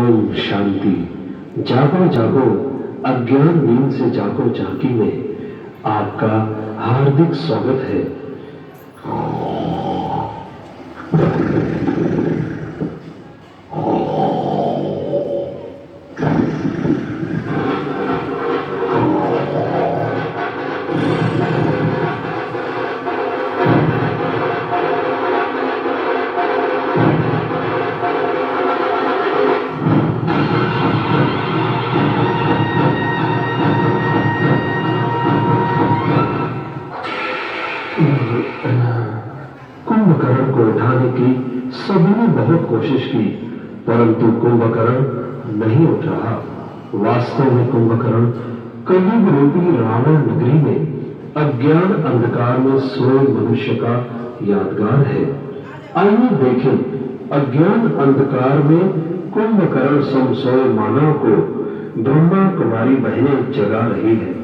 ओम शांति। जागो जागो, अज्ञान नींद से जागो झांकी में आपका हार्दिक स्वागत है। कुंभकर्ण को उठाने की सभी ने बहुत कोशिश की, परंतु कुंभकर्ण नहीं उठ रहा। वास्तव में कुंभकर्ण कलयुग रूपी रावण नगरी में अज्ञान अंधकार में सोए मनुष्य का यादगार है। आइए देखें, अज्ञान अंधकार में कुंभकर्ण सम सोए मानव को ब्रह्मा कुमारी बहनें जगा रही है।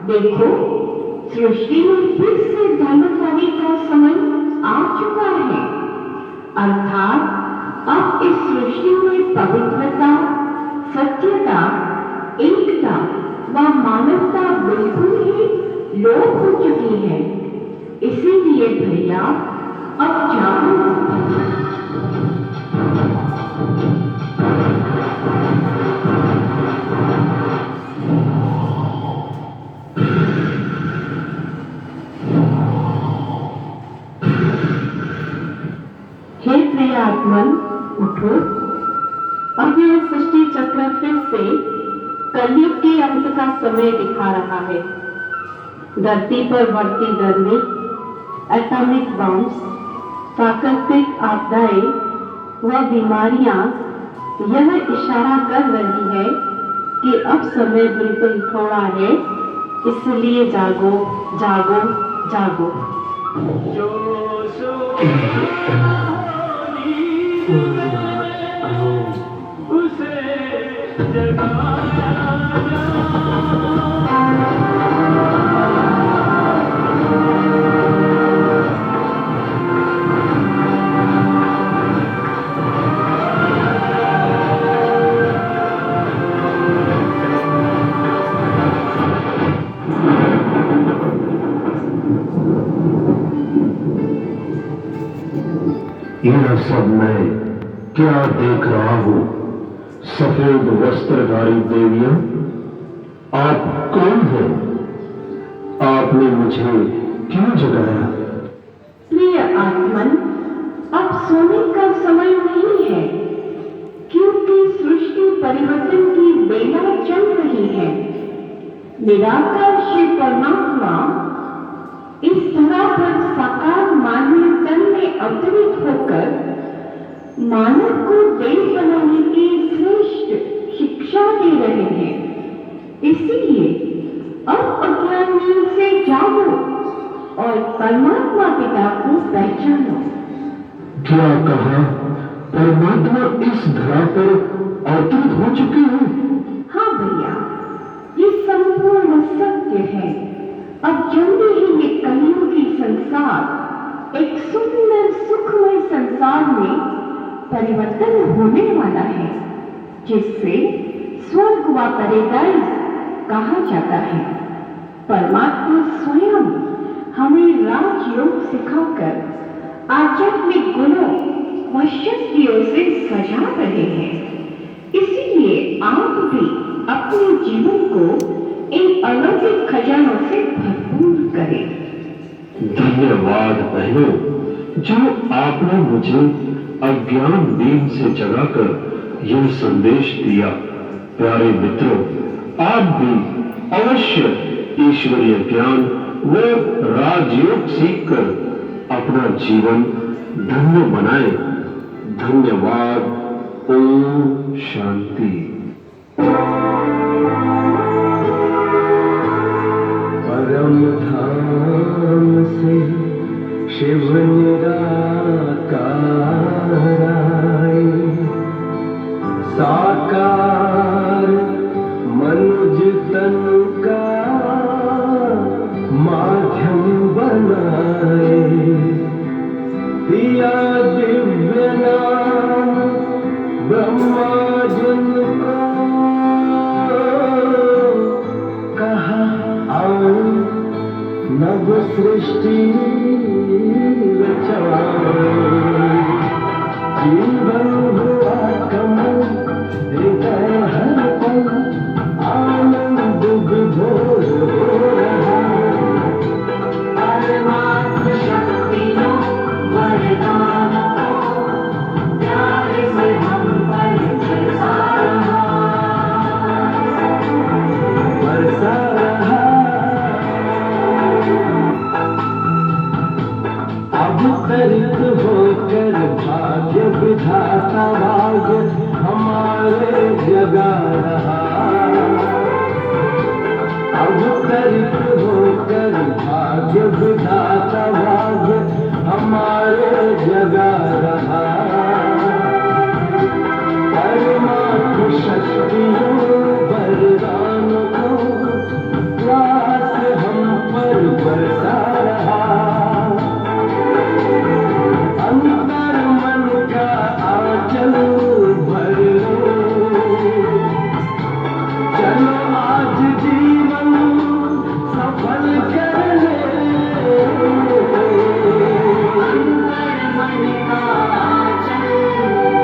देखो, सृष्टि में फिर से धर्म होने का समय आ चुका है। अर्थात अब इस सृष्टि में पवित्रता, सत्यता, एकता व मानवता बिल्कुल ही लोप हो चुकी है। इसीलिए भैया अब जागो। हे प्रिय आत्मन, उठो। अब यह सृष्टि चक्र फिर से कलयुग के अंत का समय दिखा रहा है। धरती पर बढ़ती गर्मी, एटॉमिक बॉम्ब्स, प्राकृतिक आपदाएं व बीमारियां यह इशारा कर रही है कि अब समय बिल्कुल थोड़ा है। इसलिए जागो जागो जागो। उसे जगाया यह सब मैं क्या देख रहा हूं? सफेद वस्त्रधारी देवियां, आप कौन हैं? आपने मुझे क्यों जगाया? प्रिय आत्मन, अब सोने का समय नहीं है, क्योंकि सृष्टि परिवर्तन की बेला चल रही है। निराकार शिव परमात्मा इस धरा पर साकार मानवीय तन में अवतरित होकर मानव को देव बनाने की श्रेष्ठ शिक्षा दे रहे हैं। इसीलिए अब अज्ञान नींद से जागो और परमात्मा पिता को पहचानो। क्या कहा? परमात्मा इस धरा पर अवतरित हो चुके हैं? हाँ भैया, ये संपूर्ण सत्य है। अब जल्दी ही ये कलियुगी संसार एक सुंदर सुखमय संसार में परिवर्तन होने वाला है, जिससे स्वर्ग व पैराडाइज कहा जाता है। परमात्मा स्वयं हमें राजयोग सिखाकर आध्यात्मिक गुणों व शक्तियों से सजा रहे हैं। इसीलिए आप भी अपने जीवन को इन अलौकिक खजानों से भरपूर करें। धन्यवाद बहनों, जो आपने मुझे अज्ञान नींद से जगाकर यह संदेश दिया। प्यारे मित्रों, आप भी अवश्य ईश्वरीय ज्ञान व राजयोग सीखकर अपना जीवन धन्य बनाएं। धन्यवाद। ओम शांति। सृष्टि रचवाए, जीवन हुआ कमल, हृदय हर पल आनंद विभोर हो रहा। परमात्म शक्तियों वरदान को प्यार से हम पर बरसा रहा। अब तरित होकर भाग्य विधाता भाग्य हमारे जगा रहा। अब तरित होकर भाग्य विधाता भाग्य हमारे जगा रहा। परमात्म शक्तियों वरदान को प्यास हम पर बरसा रहा। अंतर मन का आंचल भर लो, चलो आज जीवन सफल कर ले। अंतर मन का आंचल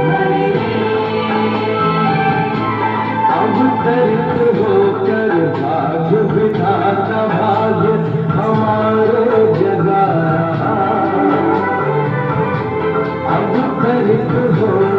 भर ले। अब तरित होकर भाग्य विधाता भाग्य हमारे जगा रहा। अब तरित हो